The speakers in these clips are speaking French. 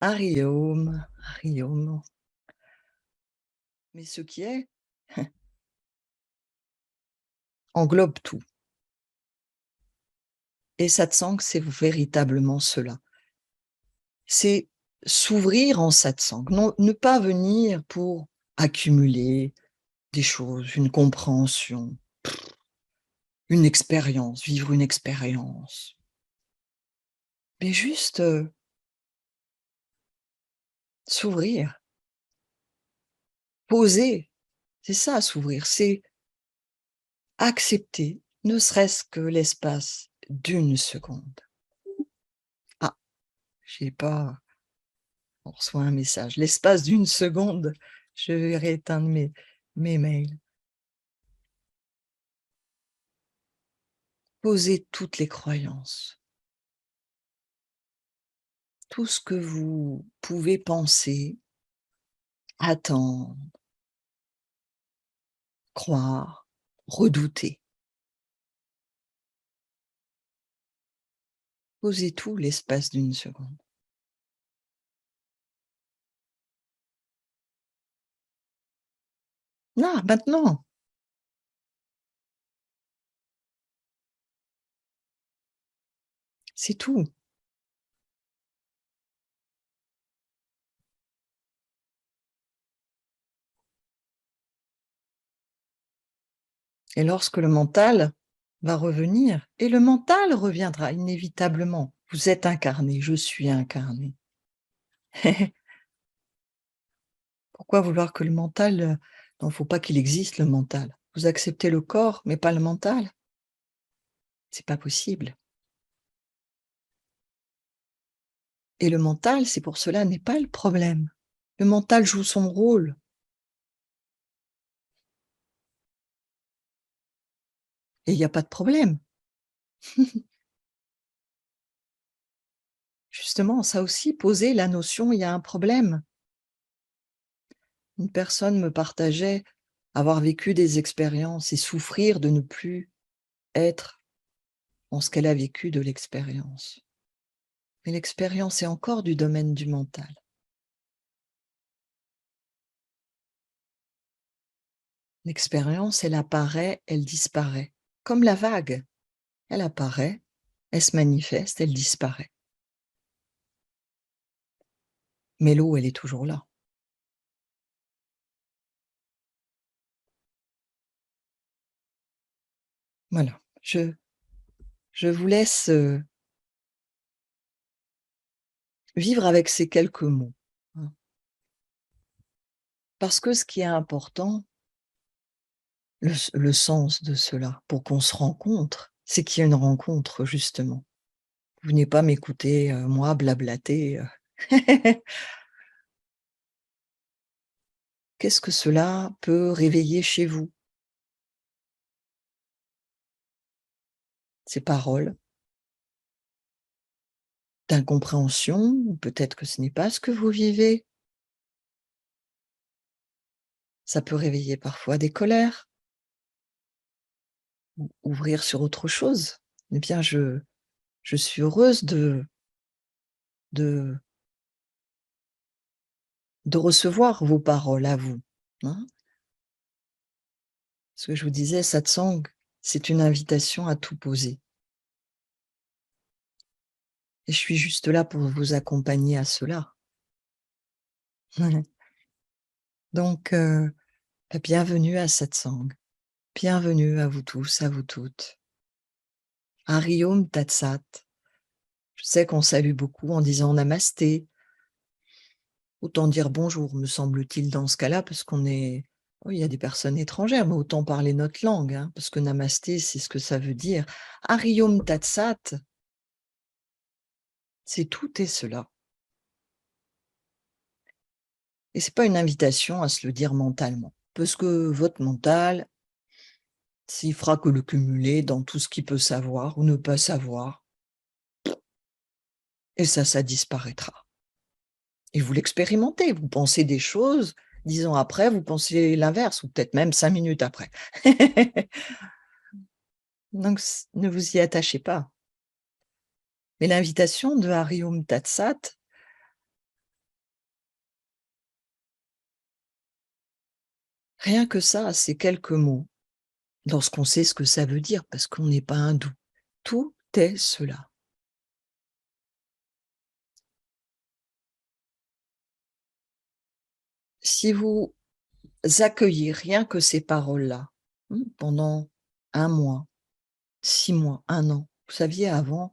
Ariom, Ariom. Mais ce qui est englobe tout et satsang, c'est véritablement cela. C'est s'ouvrir en satsang, non ne pas venir pour accumuler des choses, une compréhension, une expérience, vivre une expérience. Mais juste, s'ouvrir, poser, c'est ça s'ouvrir, c'est accepter, ne serait-ce que l'espace d'une seconde. Ah, j'ai pas on reçoit un message. L'espace d'une seconde, je vais rééteindre mes mails. Posez toutes les croyances, tout ce que vous pouvez penser, attendre, croire, redouter. Posez tout l'espace d'une seconde. Là, maintenant, c'est tout. Et lorsque le mental va revenir, et le mental reviendra inévitablement. Vous êtes incarné, je suis incarné. Pourquoi vouloir que le mental, non, faut pas qu'il existe le mental. Vous acceptez le corps, mais pas le mental? C'est pas possible. Et le mental, c'est pour cela, n'est pas le problème. Le mental joue son rôle et il y a pas de problème. Justement, ça aussi, poser la notion: «Il y a un problème». Une personne me partageait avoir vécu des expériences et souffrir de ne plus être en ce qu'elle a vécu de l'expérience. Mais l'expérience est encore du domaine du mental. L'expérience, elle apparaît, elle disparaît, comme la vague. Elle apparaît, elle se manifeste, elle disparaît. Mais l'eau, elle est toujours là. Voilà, je vous laisse, vivre avec ces quelques mots, hein. Parce que ce qui est important, le sens de cela, pour qu'on se rencontre, c'est qu'il y a une rencontre justement. Vous venez pas m'écouter, moi blablater, Qu'est-ce que cela peut réveiller chez vous? Ces paroles d'incompréhension ou peut-être que ce n'est pas ce que vous vivez? Ça peut réveiller parfois des colères ou ouvrir sur autre chose. Eh bien, je suis heureuse de de recevoir vos paroles à vous, hein. Ce que je vous disais, satsang, c'est une invitation à tout poser et je suis juste là pour vous accompagner à cela. Donc bienvenue à satsang, bienvenue à vous tous, à vous toutes. Hari Om Tat Sat. Je sais qu'on salue beaucoup en disant namasté. Autant dire bonjour, me semble-t-il, dans ce cas-là, parce qu'on est oui, il y a des personnes étrangères, mais autant parler notre langue, hein, parce que namasté, c'est ce que ça veut dire. Hari Om Tat Sat, c'est tout et cela. Et c'est pas une invitation à se le dire mentalement, parce que votre mental, s'il fera que le cumuler dans tout ce qu'il peut savoir ou ne pas savoir, et ça disparaîtra. Et vous l'expérimentez, vous pensez des choses, 10 ans après, vous pensez l'inverse ou peut-être même 5 minutes après. Donc ne vous y attachez pas. Mais l'invitation de Hari Om Tat Sat, Rien que ça, ces quelques mots, lorsqu'on sait ce que ça veut dire, parce qu'on n'est pas hindou. Tout est cela. Si vous accueillez rien que ces paroles-là, pendant 1 mois, 6 mois, 1 an. Vous saviez avant,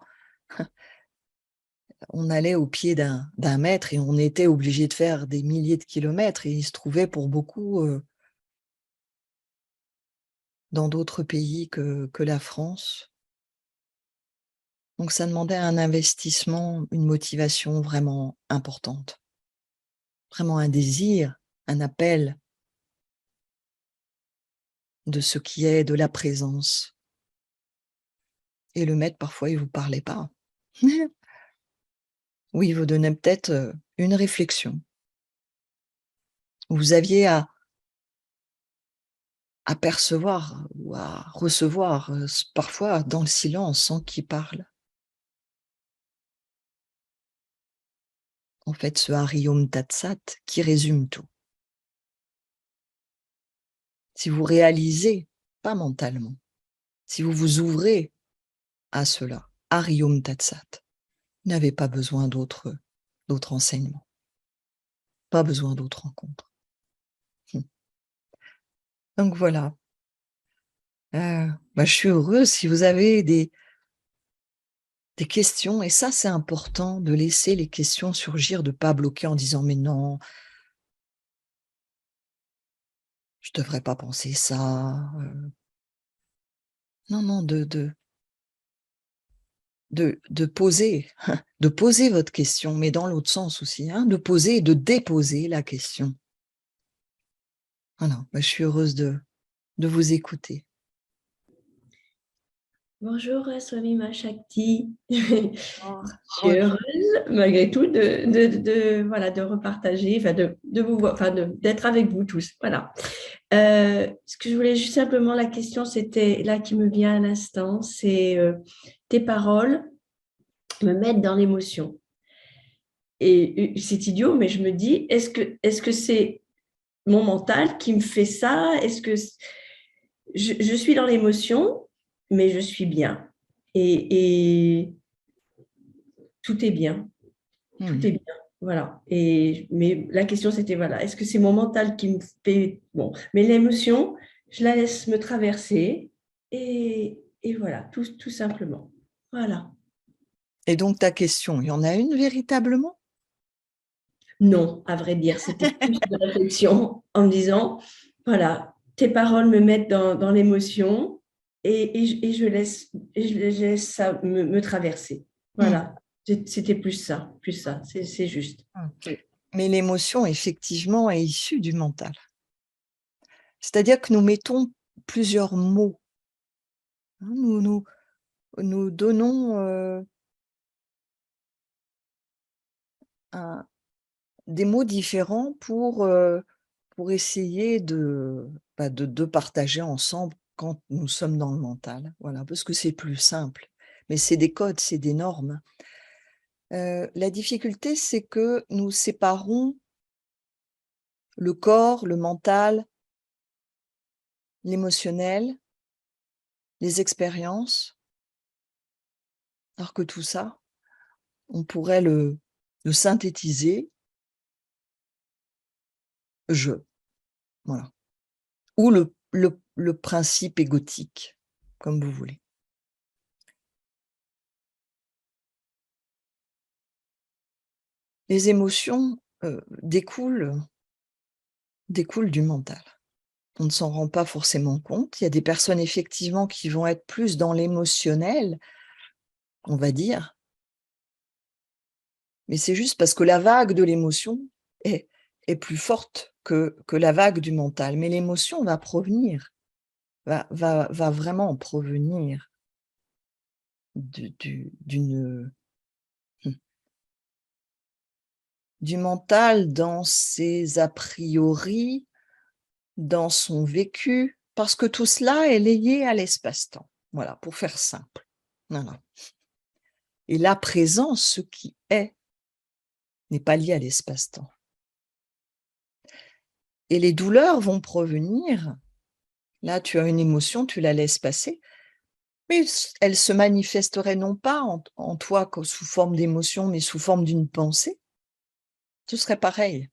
on allait au pied d'un maître et on était obligé de faire des milliers de kilomètres et il se trouvait pour beaucoup, dans d'autres pays que la France. Donc ça demandait un investissement, une motivation vraiment importante. Vraiment un désir, un appel de ce qui est de la présence. Et le maître, parfois, il vous parlait pas. Ou il vous donnait peut-être, une réflexion. Vous aviez à percevoir ou à recevoir, parfois dans le silence, sans qu'il parle. En fait, ce Hari Om Tat Sat qui résume tout. Si vous réalisez, pas mentalement, si vous vous ouvrez à cela, Hari Om Tat Sat, vous n'avez pas besoin d'autres enseignements, pas besoin d'autres rencontres. Donc voilà, je suis heureuse si vous avez des questions et ça, c'est important de laisser les questions surgir, de pas bloquer en disant: «Mais non, je devrais pas penser ça», non, non, de poser, de poser votre question, mais dans l'autre sens aussi, hein, de poser et de déposer la question. Voilà, je suis heureuse de vous écouter. Bonjour Swami Shakti. Oh, Je suis oh, heureuse malgré tout voilà, de repartager, enfin de vous voir, enfin d'être avec vous tous. Voilà. Ce que je voulais juste simplement, la question c'était là qui me vient à l'instant, c'est tes paroles me mettent dans l'émotion. Et c'est idiot, mais je me dis, est-ce que c'est mon mental qui me fait ça? Est-ce que je suis dans l'émotion, mais je suis bien. Et tout est bien. Tout mmh. est bien. Voilà. Mais la question, c'était, voilà, est-ce que c'est mon mental qui me fait... Bon, mais l'émotion, je la laisse me traverser et voilà, tout simplement. Voilà. Et donc ta question, il y en a une véritablement? Non, à vrai dire, c'était plus de réflexion en me disant, voilà, tes paroles me mettent dans l'émotion et je laisse ça me traverser. Mmh. Voilà. C'était plus ça, c'est juste. OK. Mais l'émotion, effectivement, est issue du mental. C'est-à-dire que nous mettons plusieurs mots, hein, nous donnons, un des mots différents pour essayer de partager ensemble quand nous sommes dans le mental. Voilà, parce que c'est plus simple. Mais c'est des codes, c'est des normes. La difficulté, c'est que nous séparons le corps, le mental, l'émotionnel, les expériences, alors que tout ça, on pourrait le synthétiser: «je», voilà. Ou le principe égotique, comme vous voulez. Les émotions, découlent du mental. On ne s'en rend pas forcément compte. Il y a des personnes effectivement qui vont être plus dans l'émotionnel, on va dire, mais c'est juste parce que la vague de l'émotion est plus forte que la vague du mental. Mais l'émotion va provenir, va vraiment provenir d'une, du mental dans ses a priori, dans son vécu, parce que tout cela est lié à l'espace-temps. Voilà, pour faire simple. Voilà. Et la présence, ce qui est, n'est pas lié à l'espace-temps. Et les douleurs vont provenir. Là, tu as une émotion, tu la laisses passer, mais elle se manifesterait non pas en toi sous forme d'émotion, mais sous forme d'une pensée. Ce serait pareil.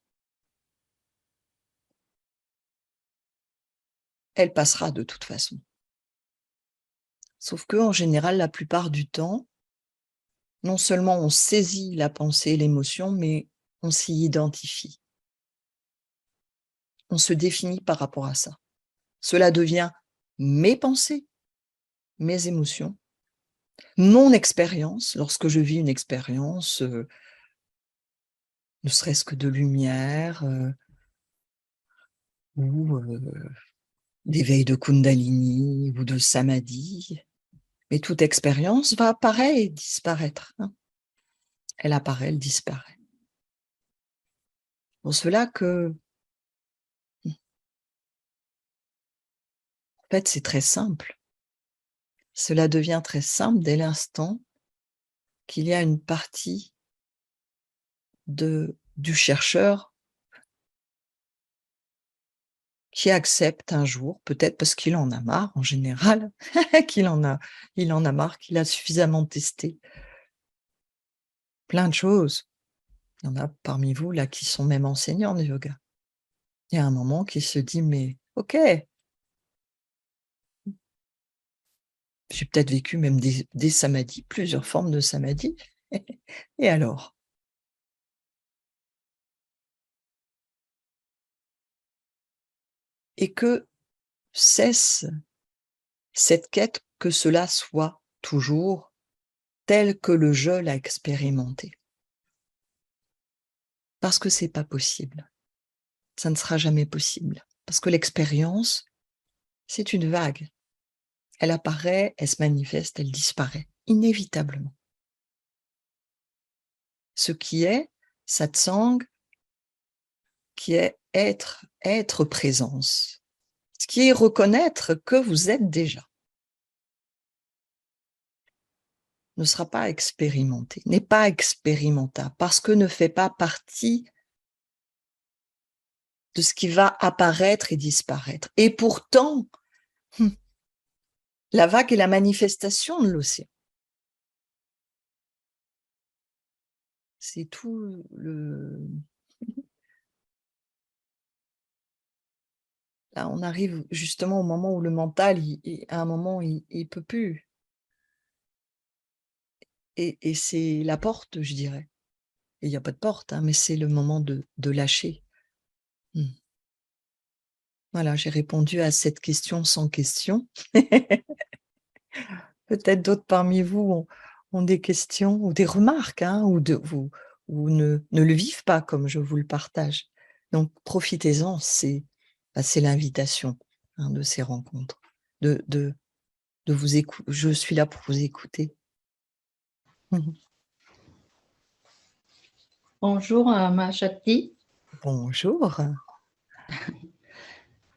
Elle passera de toute façon. Sauf que, en général, la plupart du temps, non seulement on saisit la pensée et l'émotion, mais on s'y identifie. On se définit par rapport à ça. Cela devient mes pensées, mes émotions, mon expérience. Lorsque je vis une expérience, ne serait-ce que de lumière, ou d'éveil de Kundalini ou de Samadhi, mais toute expérience va apparaître et disparaître, hein. Elle apparaît, elle disparaît. Pour cela que, en fait, c'est très simple. Cela devient très simple dès l'instant qu'il y a une partie du chercheur qui accepte un jour, peut-être parce qu'il en a marre en général, il en a marre, qu'il a suffisamment testé plein de choses. Il y en a parmi vous là qui sont même enseignants de yoga. Il y a un moment qui se dit: «Mais OK, j'ai peut-être vécu même des samadhis, plusieurs formes de samadhi, et alors?» Et que cesse cette quête que cela soit toujours tel que le je l'a expérimenté. Parce que c'est pas possible. Ça ne sera jamais possible. Parce que l'expérience, c'est une vague. Elle apparaît, elle se manifeste, elle disparaît, inévitablement. Ce qui est satsang, qui est être présence. Ce qui est reconnaître que vous êtes déjà. Ne sera pas expérimenté, n'est pas expérimentable, parce que ne fait pas partie de ce qui va apparaître et disparaître. Et pourtant, la vague est la manifestation de l'océan. C'est tout le... Là, on arrive justement au moment où le mental, à un moment, il peut plus. Et c'est la porte, je dirais. Il n'y a pas de porte, hein, mais c'est le moment de lâcher. Voilà, j'ai répondu à cette question sans question. Peut-être d'autres parmi vous ont des questions ou des remarques, hein, ou ne le vivent pas comme je vous le partage. Donc profitez-en, c'est l'invitation, hein, de ces rencontres, de vous écouter. Je suis là pour vous écouter. Bonjour, Machati. Bonjour.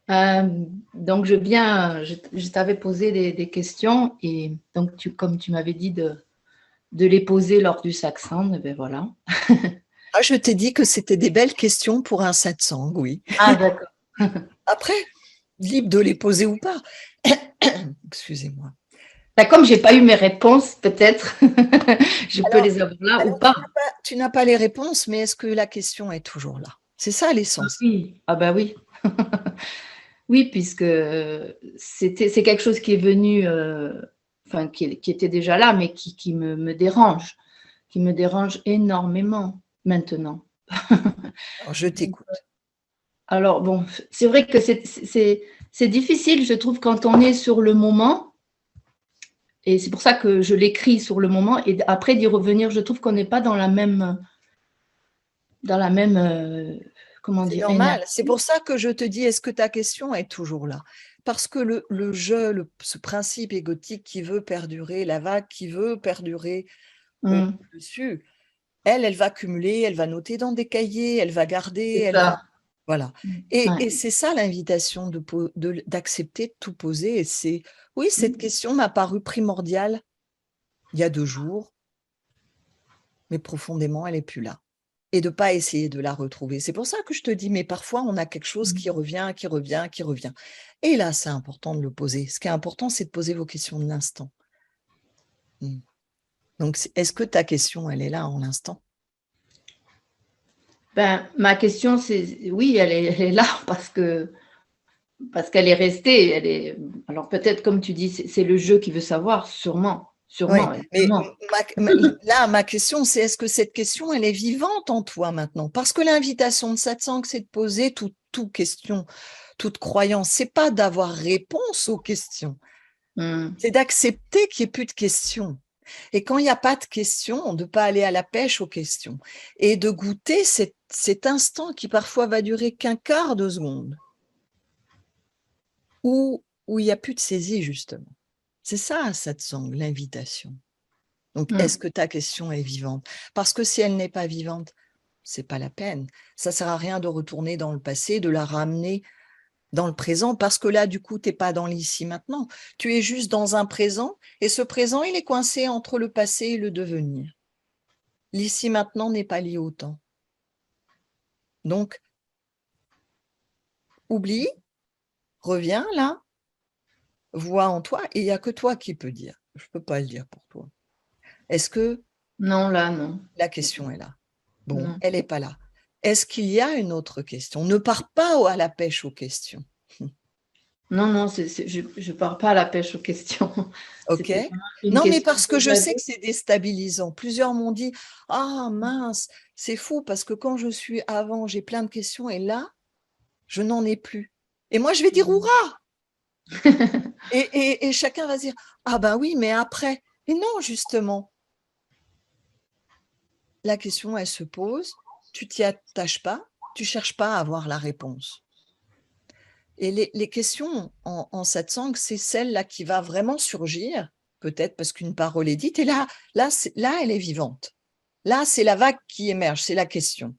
Donc, je t'avais posé des questions et donc, comme tu m'avais dit de les poser lors du satsang, ben voilà. Ah, je t'ai dit que c'était des belles questions pour un satsang, oui. Ah, d'accord. Après, libre de les poser ou pas. Excusez-moi. Ben, comme je n'ai pas eu mes réponses, peut-être, je peux les avoir là ou Alors, pas. tu n'as pas les réponses, mais est-ce que la question est toujours là? C'est ça l'essence. Oui, ah ben oui. Oui, puisque c'est quelque chose qui est venu, enfin, qui était déjà là, mais qui me dérange énormément maintenant. Alors, je t'écoute. Alors, bon, c'est vrai que c'est difficile, je trouve, quand on est sur le moment. Et c'est pour ça que je l'écris sur le moment. Et après, d'y revenir, je trouve qu'on n'est pas dans la même comment C'est dire, normal. énergie. C'est pour ça que je te dis, est-ce que ta question est toujours là? Parce que le jeu, ce principe égotique qui veut perdurer, la vague qui veut perdurer au-dessus, elle va cumuler, elle va noter dans des cahiers, elle va garder, C'est elle va... ça. Voilà. Ouais. Et c'est ça l'invitation d'accepter de tout poser. Et c'est, oui, cette question m'a paru primordiale il y a 2 jours, mais profondément, elle n'est plus là. et de ne pas essayer de la retrouver. C'est pour ça que je te dis, mais parfois, on a quelque chose qui revient, qui revient, qui revient. Et là, c'est important de le poser. Ce qui est important, c'est de poser vos questions de l'instant. Donc, est-ce que ta question, elle est là en l'instant? Ma question, c'est oui, elle est là parce qu'elle est restée. Alors peut-être, comme tu dis, c'est le jeu qui veut savoir, sûrement. Oui, mais là, ma question, c'est est-ce que cette question, elle est vivante en toi maintenant? Parce que l'invitation de satsang, c'est de poser toute question, toute croyance. C'est pas d'avoir réponse aux questions. C'est d'accepter qu'il n'y ait plus de questions. Et quand il n'y a pas de questions, de ne pas aller à la pêche aux questions. Et de goûter cet instant qui parfois va durer qu'un quart de seconde. Où il n'y a plus de saisie, justement. C'est ça, satsang, l'invitation. Donc, est-ce que ta question est vivante? Parce que si elle n'est pas vivante, c'est pas la peine. Ça sert à rien de retourner dans le passé, de la ramener dans le présent, parce que là, du coup, tu n'es pas dans l'ici maintenant. Tu es juste dans un présent, et ce présent, il est coincé entre le passé et le devenir. L'ici maintenant n'est pas lié au temps. Donc, oublie, reviens là, vois en toi, et il n'y a que toi qui peux dire. Je ne peux pas le dire pour toi. Est-ce que Non, là, non. La question est là. Bon, Non. elle n'est pas là. Est-ce qu'il y a une autre question? Ne pars pas à la pêche aux questions. Non, je ne pars pas à la pêche aux questions. Ok. Non, mais parce que je sais que c'est déstabilisant. Plusieurs m'ont dit, ah mince, c'est fou parce que quand je suis avant, j'ai plein de questions et là, je n'en ai plus. Et moi, je vais dire hurrah. et chacun va dire, ah ben oui, mais après. Et non, justement, la question, elle se pose, tu t'y attaches pas, tu cherches pas à avoir la réponse. Et les questions en satsang, c'est celle-là qui va vraiment surgir, peut-être parce qu'une parole est dite, et là, elle est vivante. Là, c'est la vague qui émerge, c'est la question.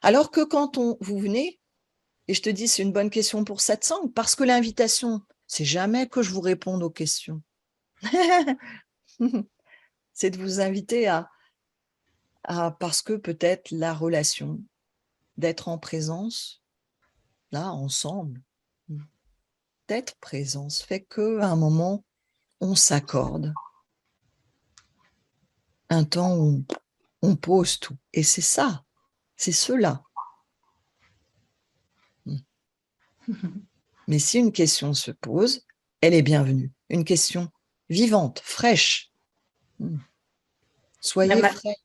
Alors que quand vous venez, et je te dis, c'est une bonne question pour satsang, parce que l'invitation, c'est jamais que je vous réponde aux questions. C'est de vous inviter parce que peut-être la relation, d'être en présence, là, ensemble, d'être présence, fait qu'à un moment, on s'accorde un temps où on pose tout. Et c'est ça, c'est cela. Mais si une question se pose, elle est bienvenue. Une question vivante, fraîche. Soyez frais.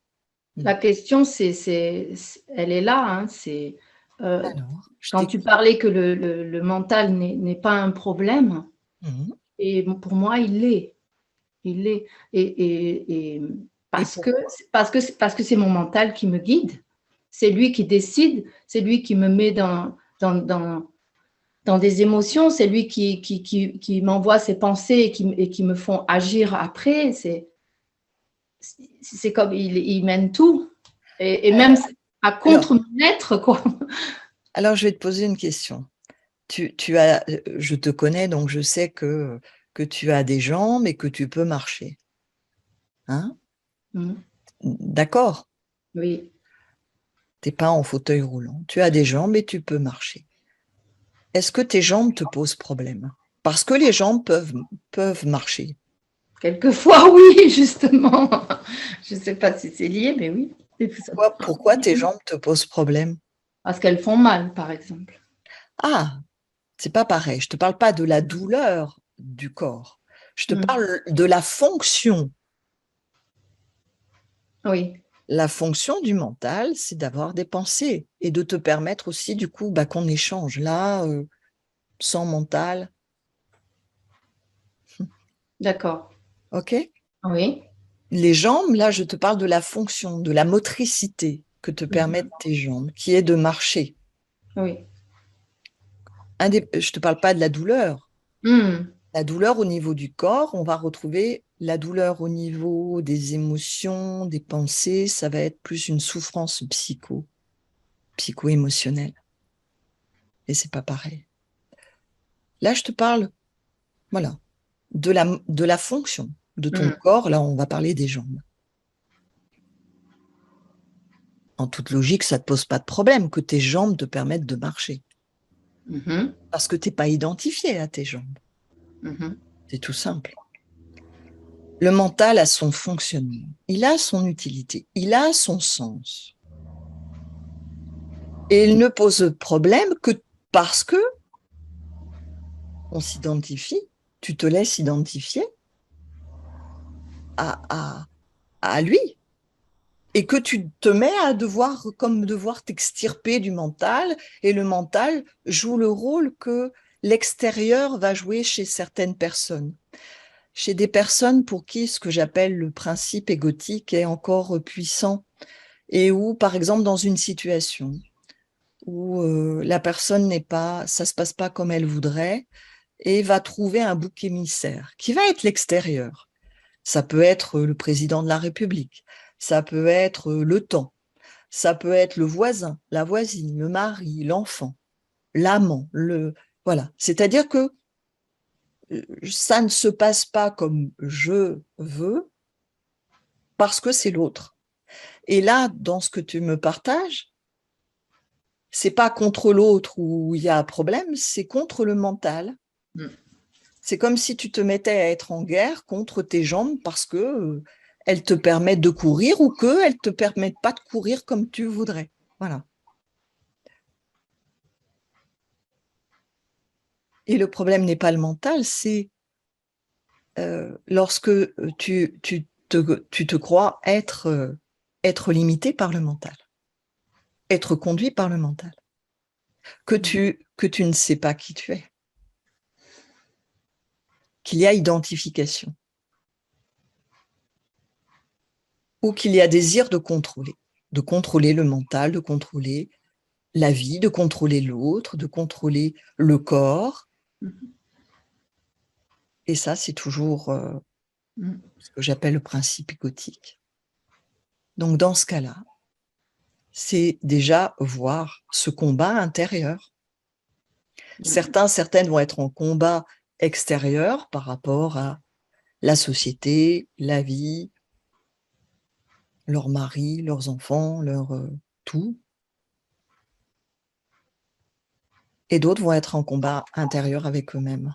La question, elle est là. Hein, Alors, quand tu parlais que le mental n'est pas un problème, et pour moi, il l'est. Il l'est. Et parce que c'est mon mental qui me guide. C'est lui qui décide. C'est lui qui me met dans des émotions. C'est lui qui m'envoie ses pensées et qui me font agir après. C'est comme il mène tout. Et même à contre mon être, quoi. Alors, je vais te poser une question. Je te connais, donc je sais que tu as des jambes et que tu peux marcher. Hein? D'accord? Oui. Tu n'es pas en fauteuil roulant. Tu as des jambes et tu peux marcher. Est-ce que tes jambes te posent problème? Parce que les jambes peuvent marcher. Quelquefois, oui, justement. Je ne sais pas si c'est lié, mais oui. Pourquoi tes jambes te posent problème? Parce qu'elles font mal, par exemple. Ah, c'est pas pareil. Je te parle pas de la douleur du corps. Je te parle de la fonction. Oui. La fonction du mental, c'est d'avoir des pensées et de te permettre aussi, du coup, qu'on échange. Là, sans mental. D'accord. OK? Oui. Les jambes, là, je te parle de la fonction, de la motricité que te permettent tes jambes, qui est de marcher. Oui. Je ne te parle pas de la douleur. La douleur au niveau du corps, on va retrouver la douleur au niveau des émotions, des pensées, ça va être plus une souffrance psycho-émotionnelle. Et c'est pas pareil. Là, je te parle, voilà, de la fonction de ton corps. Là, on va parler des jambes. en toute logique, ça ne te pose pas de problème que tes jambes te permettent de marcher. Parce que tu n'es pas identifié à tes jambes. C'est tout simple. Le mental a son fonctionnement, il a son utilité, il a son sens. Et il ne pose problème que parce que on s'identifie, tu te laisses identifier à lui. Et que tu te mets à devoir t'extirper du mental, et le mental joue le rôle que l'extérieur va jouer chez certaines personnes. Chez des personnes pour qui ce que j'appelle le principe égotique est encore puissant, et où, par exemple, dans une situation où la personne ça se passe pas comme elle voudrait, et va trouver un bouc émissaire, qui va être l'extérieur. Ça peut être le président de la République, ça peut être le temps, ça peut être le voisin, la voisine, le mari, l'enfant, l'amant, voilà. C'est-à-dire que ça ne se passe pas comme je veux parce que c'est l'autre. Et là, dans ce que tu me partages, c'est pas contre l'autre où il y a un problème, c'est contre le mental. C'est comme si tu te mettais à être en guerre contre tes jambes parce que elles te permettent de courir ou qu'elles ne te permettent pas de courir comme tu voudrais. Voilà. Et le problème n'est pas le mental, c'est lorsque tu te crois être limité par le mental, être conduit par le mental, que tu ne sais pas qui tu es, qu'il y a identification, ou qu'il y a désir de contrôler le mental, de contrôler la vie, de contrôler l'autre, de contrôler le corps. Et ça, c'est toujours ce que j'appelle le principe égotique. Donc, dans ce cas-là, c'est déjà voir ce combat intérieur. Certaines vont être en combat extérieur par rapport à la société, la vie, leur mari, leurs enfants, leur tout. Et d'autres vont être en combat intérieur avec eux-mêmes.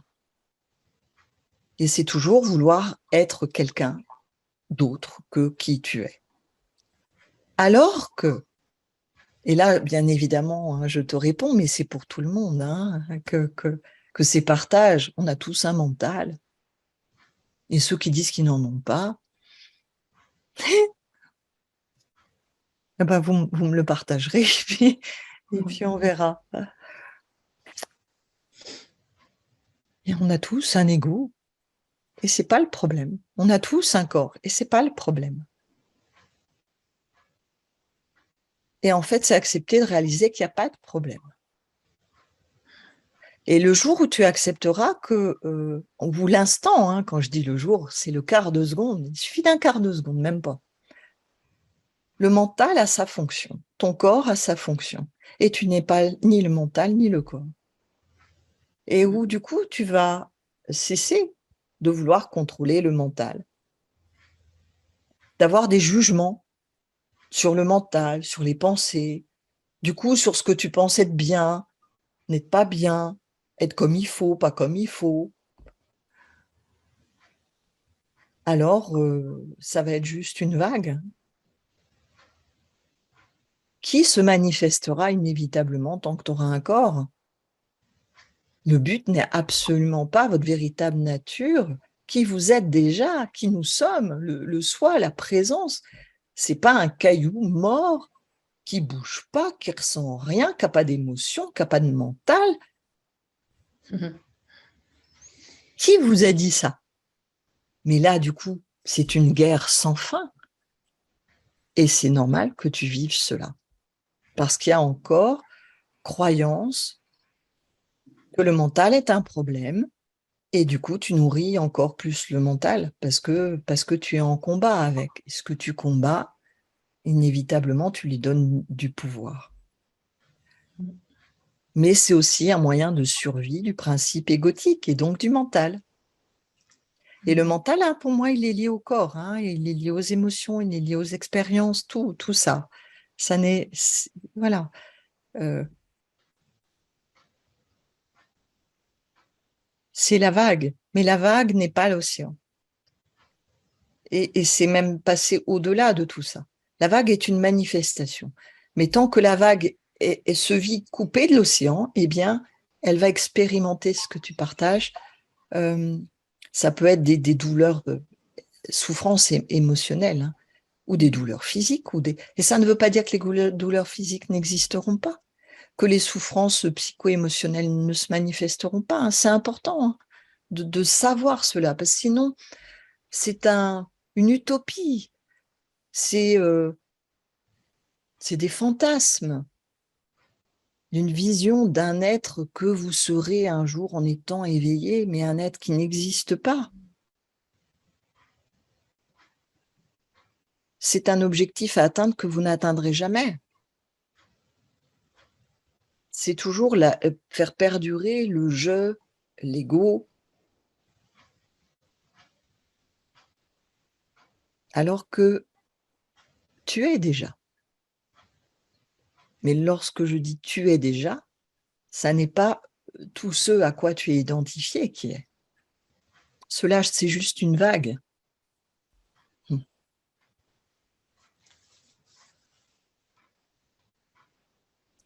Et c'est toujours vouloir être quelqu'un d'autre que qui tu es. Alors que, et là, bien évidemment, hein, je te réponds, mais c'est pour tout le monde, hein, que ces partages, on a tous un mental. Et ceux qui disent qu'ils n'en ont pas, eh ben vous me le partagerez, et puis on verra. Et on a tous un ego, et c'est pas le problème. On a tous un corps, et c'est pas le problème. Et en fait, c'est accepter de réaliser qu'il n'y a pas de problème. Et le jour où tu accepteras que, ou l'instant, hein, quand je dis le jour, c'est le quart de seconde, il suffit d'un quart de seconde, même pas. Le mental a sa fonction, ton corps a sa fonction, et tu n'es pas ni le mental ni le corps. Et où du coup, tu vas cesser de vouloir contrôler le mental, d'avoir des jugements sur le mental, sur les pensées, du coup, sur ce que tu penses être bien, n'être pas bien, être comme il faut, pas comme il faut. Alors, ça va être juste une vague qui se manifestera inévitablement tant que tu auras un corps. Le but n'est absolument pas votre véritable nature, qui vous êtes déjà, qui nous sommes, le soi, la présence. C'est pas un caillou mort qui bouge pas, qui ressent rien, qui n'a pas d'émotion, qui n'a pas de mental. Qui vous a dit ça? Mais là, du coup, c'est une guerre sans fin. Et c'est normal que tu vives cela. Parce qu'il y a encore croyance que le mental est un problème, et du coup, tu nourris encore plus le mental parce que tu es en combat avec. Et ce que tu combats, inévitablement, tu lui donnes du pouvoir. Mais c'est aussi un moyen de survie du principe égotique et donc du mental. Et le mental, pour moi, il est lié au corps, il est lié aux émotions, il est lié aux expériences, tout ça. Ça n'est, voilà. C'est la vague, mais la vague n'est pas l'océan. Et c'est même passé au-delà de tout ça. La vague est une manifestation. Mais tant que la vague se vit coupée de l'océan, eh bien, elle va expérimenter ce que tu partages. Ça peut être des douleurs, souffrances émotionnelles, hein, ou des douleurs physiques. Et ça ne veut pas dire que les douleurs physiques n'existeront pas, que les souffrances psycho-émotionnelles ne se manifesteront pas. Hein. C'est important, hein, de savoir cela, parce que sinon, c'est une utopie. C'est des fantasmes d'une vision d'un être que vous serez un jour en étant éveillé, mais un être qui n'existe pas. C'est un objectif à atteindre que vous n'atteindrez jamais. C'est toujours faire perdurer le je, l'ego, alors que tu es déjà. Mais lorsque je dis tu es déjà, ça n'est pas tout ce à quoi tu es identifié qui est. Cela, c'est juste une vague.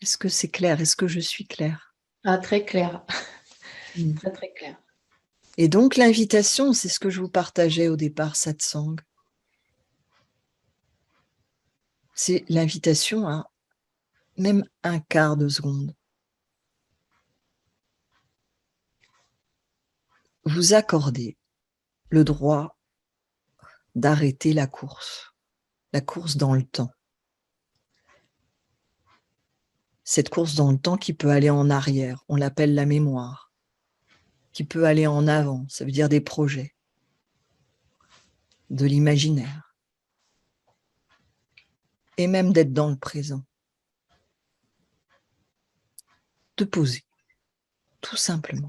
Est-ce que c'est clair? Est-ce que je suis claire? Ah, très clair. Très, très clair. Et donc, l'invitation, c'est ce que je vous partageais au départ, satsang. C'est l'invitation à même un quart de seconde. Vous accordez le droit d'arrêter la course dans le temps. Cette course dans le temps qui peut aller en arrière, on l'appelle la mémoire, qui peut aller en avant, ça veut dire des projets, de l'imaginaire, et même d'être dans le présent. De poser, tout simplement.